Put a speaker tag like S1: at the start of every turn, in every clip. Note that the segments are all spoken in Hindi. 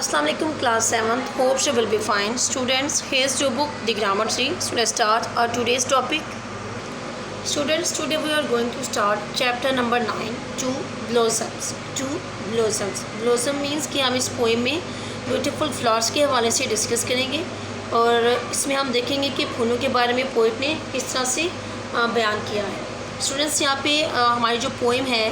S1: Assalamu alaikum class 7th. Hope you will be fine. Students, here's your book, The Grammar Tree. So let's start our today's topic. Students, today we are going to start chapter number 9, Two Blossoms. Two Blossoms. Blossom means कि हम इस पोएम में ब्यूटीफुल फ्लावर्स के हवाले से डिस्कस करेंगे और इसमें हम देखेंगे कि फूलों के बारे में पोइट ने किस तरह से बयान किया है। स्टूडेंट्स, यहाँ पे हमारी जो पोएम है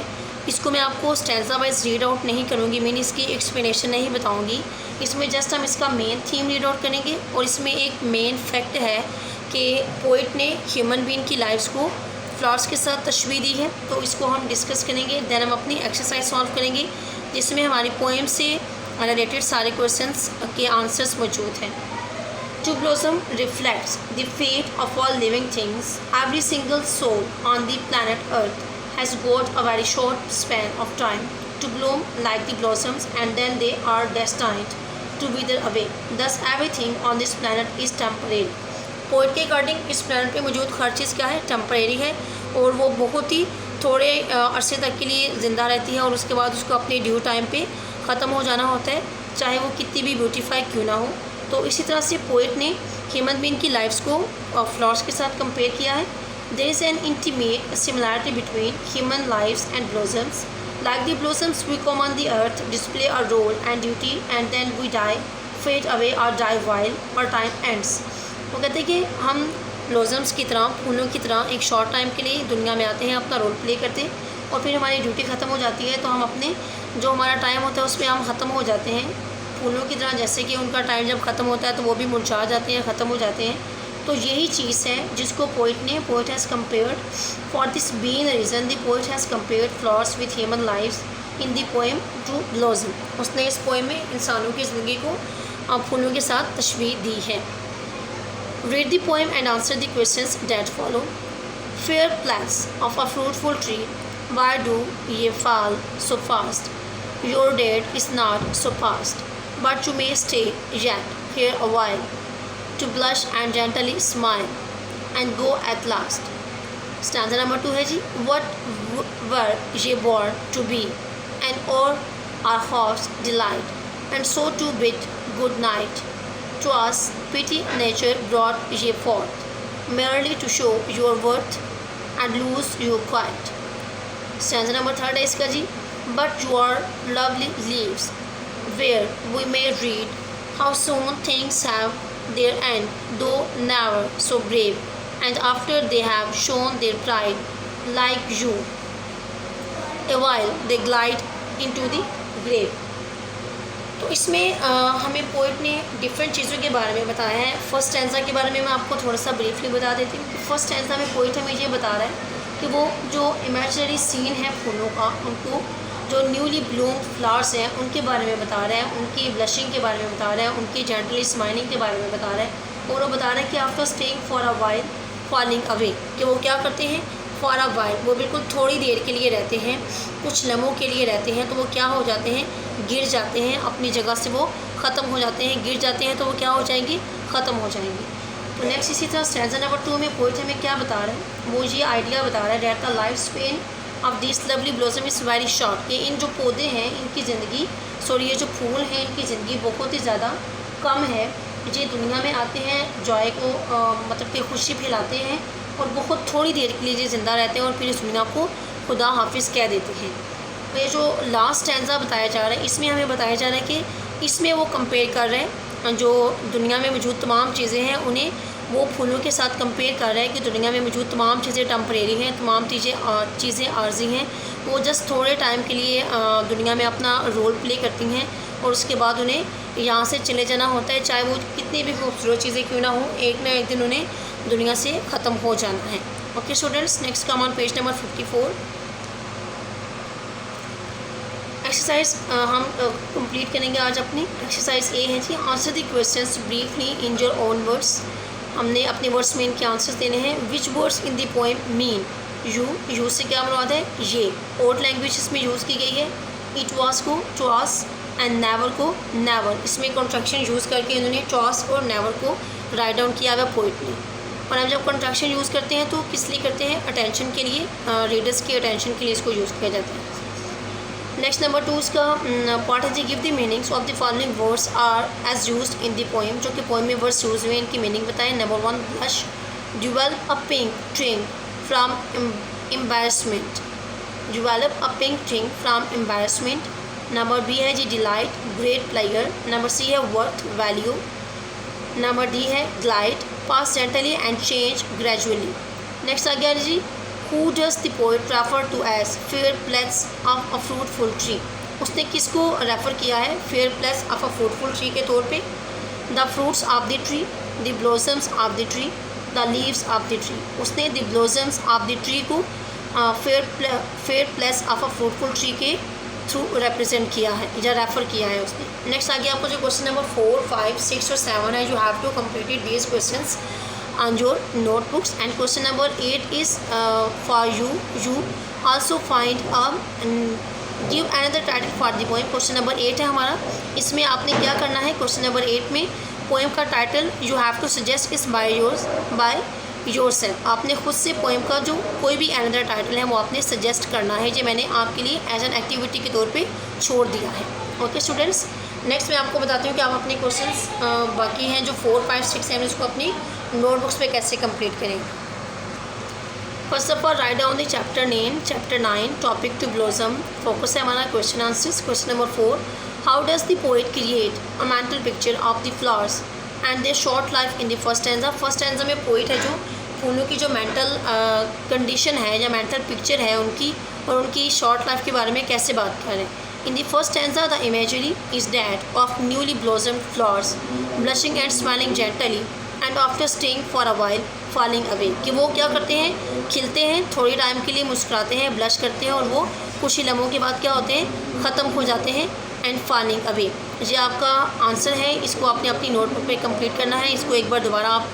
S1: इसको मैं आपको स्टैंजा वाइज रीड आउट नहीं करूँगी, मैंने इसकी एक्सप्लेनेशन नहीं बताऊँगी। इसमें जस्ट हम इसका मेन थीम रीड आउट करेंगे और इसमें एक मेन फैक्ट है कि पोइट ने ह्यूमन बीइंग की लाइफ्स को फ्लावर्स के साथ तशबीह दी है, तो इसको हम डिस्कस करेंगे। देन हम अपनी एक्सरसाइज सॉल्व करेंगे जिसमें हमारी पोएम से रिलेटेड सारे क्वेश्चंस के आंसर्स मौजूद हैं। Two blossom reflects the fate of all living things. Every single soul on the planet Earth has got a very short span of time to bloom like the blossoms, and then they are destined to wither away. Thus everything on this planet is temporary. Poet के अकॉर्डिंग इस प्लानट पे मौजूद हर चीज़ क्या है, टेम्परेरी है और वो बहुत ही थोड़े अरसे तक के लिए ज़िंदा रहती है और उसके बाद उसको अपने ड्यू टाइम पे ख़त्म हो जाना होता है, चाहे वो कितनी भी ब्यूटीफाई क्यों ना हो। तो इसी तरह से पोइट ने ह्यूमन बीइंग की लाइफ्स को फ्लावर्स के साथ कंपेयर किया है। There is an intimate similarity between human lifes and blossoms. Like the blossoms we come on the earth, display a role and duty, and then we die, fade away और die while our time ends. वो कहते हैं कि हम ब्लॉसम्स की तरह, फूलों की तरह एक शॉर्ट टाइम के लिए दुनिया में आते हैं, अपना रोल प्ले करते हैं और फिर हमारी ड्यूटी ख़त्म हो जाती है, तो हम अपने जो हमारा टाइम होता है उसमें हम ख़त्म हो जाते हैं। फूलों की तरह जैसे कि उनका टाइम जब ख़त्म होता है तो वो भी मुरझा जाते हैं, ख़त्म हो जाते हैं। तो यही चीज़ है जिसको poet has compared. For this being reason the poet has compared flowers with human lifes in the poem to blossom. उसने इस पोएम में इंसानों की ज़िंदगी को फूलों के साथ तशबीह दी है। Read the poem and answer the questions that follow. Fair plants of a fruitful tree, why do ye fall so fast? Your date is not so past, but you may stay yet here a while, to blush and gently smile, and go at last. Stanza number 2 है जी। What were ye born to be, and all our hearts delight, and so to bid good night. To us pity nature brought ye forth, merely to show your worth and lose you quite. Stanza number 3 है इसका जी। But your lovely leaves, where we may read how soon things have their end, though never so brave, and after they have shown their pride, like you, a while they glide into the grave. तो इसमें हमें पोइट ने डिफरेंट चीज़ों के बारे में बताया है। फर्स्ट स्टैंजा के बारे में मैं आपको थोड़ा सा ब्रीफली बता देती हूँ कि फर्स्ट स्टैंजा में पोइट हमें ये बता रहा है कि वो जो इमेजिनरी सीन है फूलों का, उनको जो न्यूली ब्लूम फ्लावर्स हैं उनके बारे में बता रहा है, उनकी ब्लशिंग के बारे में बता रहा है, उनकी जेंटली स्माइलिंग के बारे में बता रहा है। और वो बता रहा है कि after staying for a while falling away, कि वो क्या करते हैं, फॉर अ वाइल, वो बिल्कुल थोड़ी देर के लिए रहते हैं, कुछ लम्हों के लिए रहते हैं, तो वो क्या हो जाते हैं, गिर जाते हैं, अपनी जगह से वो ख़त्म हो जाते हैं। गिर जाते हैं तो वो क्या हो जाएंगे, ख़त्म हो जाएंगे। तो नेक्स्ट इसी तरह स्टैंजा नंबर 2 में पोइट हमें क्या बता रहा है, वो ये आइडिया बता रहा है that the life span of this lovely blossom is very short, कि इन जो पौधे हैं इनकी ज़िंदगी, सॉरी ये जो फूल हैं इनकी ज़िंदगी बहुत ही ज़्यादा कम है। ये दुनिया में आते हैं, जॉय को मतलब कि खुशी फैलाते हैं और बहुत थोड़ी देर के लिए ये ज़िंदा रहते हैं और फिर इस दुनिया को खुदा हाफिज़ कह देते हैं। तो ये जो लास्ट स्टैंजा बताया जा रहा है इसमें हमें बताया जा रहा है कि इसमें वो कंपेयर कर रहे हैं जो दुनिया में मौजूद तमाम चीज़ें हैं उन्हें वो फूलों के साथ कंपेयर कर रहे हैं कि दुनिया में मौजूद तमाम चीज़ें टेम्परेरी हैं, तमाम चीज़ें आर्जी हैं, वो जस्ट थोड़े टाइम के लिए दुनिया में अपना रोल प्ले करती हैं और उसके बाद उन्हें यहाँ से चले जाना होता है, चाहे वो कितनी भी खूबसूरत चीज़ें क्यों ना हो, एक ना एक दिन उन्हें दुनिया से ख़त्म हो जाना है। Okay students, next come on page number 54। Exercise हम कंप्लीट करेंगे आज अपनी। एक्सरसाइज ए है जी, answer the questions briefly in your own words. हमने अपने वर्ड्स में इनके आंसर्स देने हैं। Which words in the poem mean you, you से क्या मुराद है, ये। ओल्ड लैंग्वेज इसमें यूज़ की गई है। इट वाज को टॉस एंड नेवर को नेवर, इसमें कॉन्ट्रैक्शन यूज़ करके इन्होंने टॉस और नेवर को राइट डाउन किया हुआ पोइट ने। और हम जब कॉन्ट्रैक्शन यूज़ करते हैं तो किस लिए करते हैं, अटेंशन के लिए, रीडर्स की अटेंशन के लिए इसको यूज़ किया जाता है। नेक्स्ट नंबर 2 इसका पार्ट है जी, give the meanings of the following words are as used in the poem, जो कि पोएम में वर्ड्स यूज हुए इनकी मीनिंग बताएं। Number 1 blush, develop a pink tinge from embarrassment, develop a pink tinge from embarrassment. Number B है जी delight, great pleasure. Number C है वर्थ, वैल्यू। नंबर डी है glide, pass gently and change gradually. Next आ गया जी, who does the poet refer to as fair place of a fruitful tree, उसने किसको रेफ़र किया है fair place of a fruitful tree के तौर पे। The fruits of the tree, the blossoms of the tree, the leaves of the tree, उसने the blossoms of the tree को fair place of a fruitful tree के थ्रू रिप्रेजेंट किया है या रेफ़र किया है उसने। नेक्स्ट आ गया आपको जो क्वेश्चन नंबर 4, 5, 6 और 7 है, you have to complete these questions on your notebooks, and question number 8 is for you also find give another title for the poem। Question number 8 है हमारा, इसमें आपने क्या करना है, क्वेश्चन नंबर 8 में पोएम का title you have to suggest इस बाय योरसेल्फ, आपने खुद से पोएम का जो कोई भी अनदर टाइटल है वो आपने सजेस्ट करना है, जो मैंने आपके लिए एज एन एक्टिविटी के तौर पे छोड़ दिया है। ओके स्टूडेंट्स, नेक्स्ट मैं आपको बताती हूँ कि आप अपने क्वेश्चंस बाकी हैं जो 4, 5, 6 हैं उसको अपनी नोटबुक्स पे कैसे कंप्लीट करें। First of all write down the chapter name, chapter 9, topic two blossom, focus है हमारा question answers. Question number 4, how does the poet create a mental picture of the flowers and their short life in the first stanza. First stanza में पोएट है जो फूलों की जो मेंटल कंडीशन है या मेंटल पिक्चर है उनकी और उनकी शॉर्ट लाइफ के बारे में कैसे बात करें। In the first stanza, the imagery is that of newly blossomed flowers, blushing and smiling gently, and after staying for a while, falling away। कि वो क्या करते हैं, खिलते हैं, थोड़ी टाइम के लिए मुस्कुराते हैं, ब्लश करते हैं और वो कुछ ही लम्हों के बाद क्या होते हैं, ख़त्म हो जाते हैं, एंड फॉलिंग अवे। ये आपका आंसर है, इसको आपने अपनी नोटबुक पे कंप्लीट करना है, इसको एक बार दोबारा आप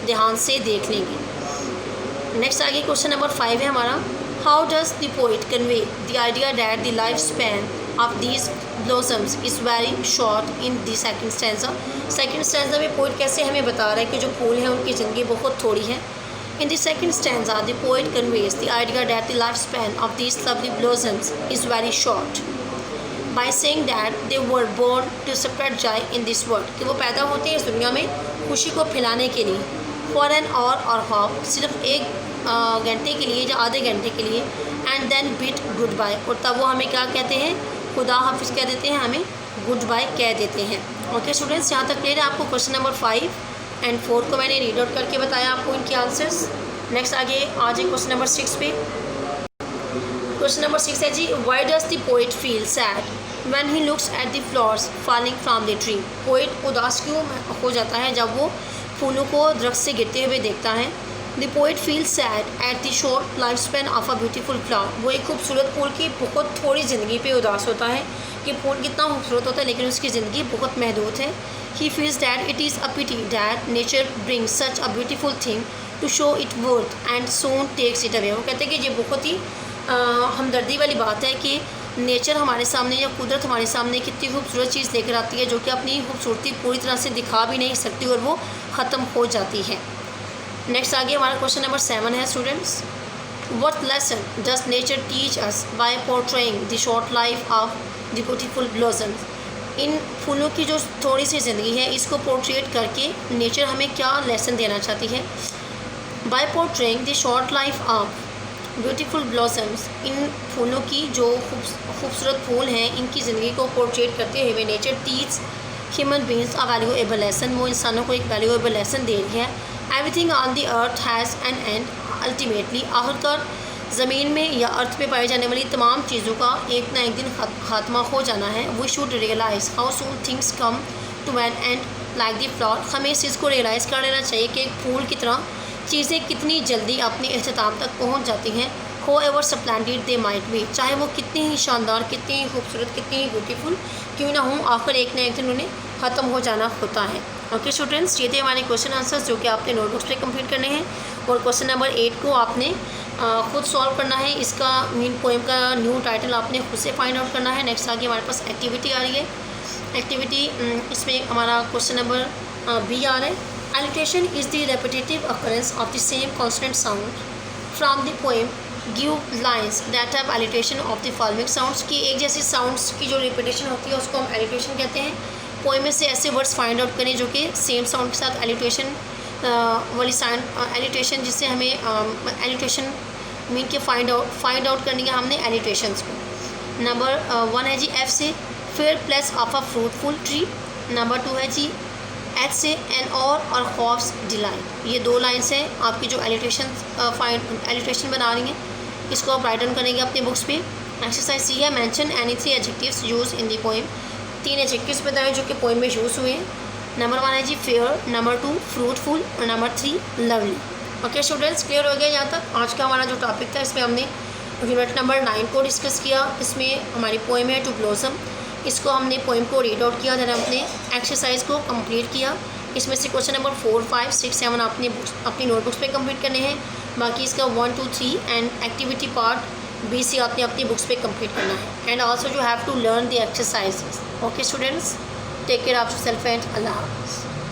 S1: ध्यान से देख लेंगे। नेक्स्ट आगे क्वेश्चन नंबर 5 है हमारा, how does the poet convey the idea that the life span of these blossoms is very short in the second stanza। Second stanza में पोइट कैसे हमें बता रहा है कि जो फूल हैं उनकी ज़िंदगी बहुत थोड़ी है। In the second stanza, the poet conveys the idea that the lifespan of these lovely blossoms is very short by saying that they were born to spread joy in this world। कि वो पैदा होते हैं इस दुनिया में खुशी को फैलाने के लिए, for an hour or half, सिर्फ एक घंटे के लिए या आधे घंटे के लिए, and then bid good bye, और तब वो हमें क्या कहते हैं, खुदा हाफिज़ कह देते हैं, हमें गुड बाय कह देते हैं। ओके स्टूडेंट्स, यहाँ तक क्लियर है आपको। क्वेश्चन नंबर 5 एंड 4 को मैंने रीड आउट करके बताया आपको इनके आंसर्स। नेक्स्ट आगे आ जाए क्वेश्चन नंबर 6 पे। क्वेश्चन नंबर 6 है जी, why does the poet feel sad when he looks at the flowers falling from the tree. Poet उदास क्यों हो जाता है जब वो फूलों को दरख्त से गिरते हुए देखता है। The poet feel sad at the short life span of a beautiful flower. वो एक खूबसूरत फूल की बहुत थोड़ी ज़िंदगी पे उदास होता है कि फूल कितना खूबसूरत होता है लेकिन उसकी ज़िंदगी बहुत महदूद है। He feels that it is a pity that nature brings such a beautiful thing to show it worth and soon takes it away. वो कहते हैं कि ये बहुत ही हमदर्दी वाली बात है कि नेचर हमारे सामने या कुदरत हमारे सामने कितनी खूबसूरत चीज़ लेकर आती है जो कि अपनी खूबसूरती पूरी तरह से दिखा भी नहीं सकती और वो ख़त्म हो जाती है। नेक्स्ट आगे हमारा क्वेश्चन नंबर 7 है students, what lesson does nature teach us by portraying the short life of the beautiful blossoms. इन फूलों की जो थोड़ी सी ज़िंदगी है इसको पोर्ट्रेट करके नेचर हमें क्या लेसन देना चाहती है। By portraying the short life of beautiful blossoms, इन फूलों की जो खूबसूरत फूल हैं इनकी ज़िंदगी को पोर्ट्रेट करते हुए नेचर टीच ह्यूमन बींग्स अ वैल्यूएबल लेसन। वो इंसानों को एक वैल्यूएबल लेसन दे रही है। Everything on the earth has an and ultimately, आखिरकार ज़मीन में या अर्थ पे पाई जाने वाली तमाम चीज़ों का एक ना एक दिन खात्मा हो जाना है। We should realise how soon things come to an end like the flower. हमें इस चीज़ को रियलाइज़ कर लेना चाहिए कि एक फूल की तरह चीज़ें कितनी जल्दी अपने अख्ताम तक पहुँच जाती हैं। हो ever splendid they might be, चाहे वो कितनी ही शानदार, कितनी ही खूबसूरत, कितनी ही ब्यूटीफुल क्यों ना हो, आखिर एक ना एक दिन उन्हें ख़त्म हो जाना होता है। ओके स्टूडेंट्स, ये थे हमारे क्वेश्चन आंसर्स जो कि आपने नोटबुक्स पे कंप्लीट करने हैं और क्वेश्चन नंबर 8 को आपने खुद सॉल्व करना है। इसका मीन पोएम का न्यू टाइटल आपने खुद से फाइंड आउट करना है। नेक्स्ट आगे हमारे पास एक्टिविटी आ रही है। एक्टिविटी इसमें हमारा क्वेश्चन नंबर बी आ रहा है। Alliteration is the repetitive occurrence of the same consonant sound from the poem give lines that have alliteration of the following sounds की एक जैसी साउंड्स की जो रिपीटेशन होती है उसको हम एलिटेशन कहते हैं। पोएम में से ऐसे वर्ड्स फाइंड आउट करें जो कि सेम साउंड के साथ एलिटेशन वाली साउंड एलिटेशन जिससे हमें एलिटेशन मीन के फाइंड आउट करनी है हमने एलिटेशंस को। नंबर 1 है जी एफ से fair place of a fruitful tree. Number 2 है जी एच से एन और खौफ्स डिलाइट। ये 2 लाइन्स हैं आपकी जो एलिटेशन बना रही हैं, इसको आप राइट डाउन करेंगे अपने बुक्स पे। एक्सरसाइज सी है mention any 3 adjectives use in the poem. 3 adjectives बताएं जो कि पोएम में यूज़ हुए हैं। नंबर 1 है जी फेयर, नंबर 2 फ्रूटफुल और number 3 lovely. Okay students, clear हो गया यहाँ तक। आज का हमारा जो टॉपिक था इसमें हमने यूनिट नंबर 9 को डिस्कस किया। इसमें हमारी पोएम है टू ब्लॉसम, इसको हमने पोएम को रीड आउट किया, देन हमने एक्सरसाइज को कंप्लीट किया। इसमें से क्वेश्चन नंबर 4, 5, 6, 7 अपनी नोटबुक्स पे कंप्लीट करने हैं। बाकी इसका 1, 2, 3 and activity part B C आपने अपनी बुक्स पे कंप्लीट करना है। And also you have to learn the exercises. Okay students, take care of yourself and अल्लाह हाफ़िज़।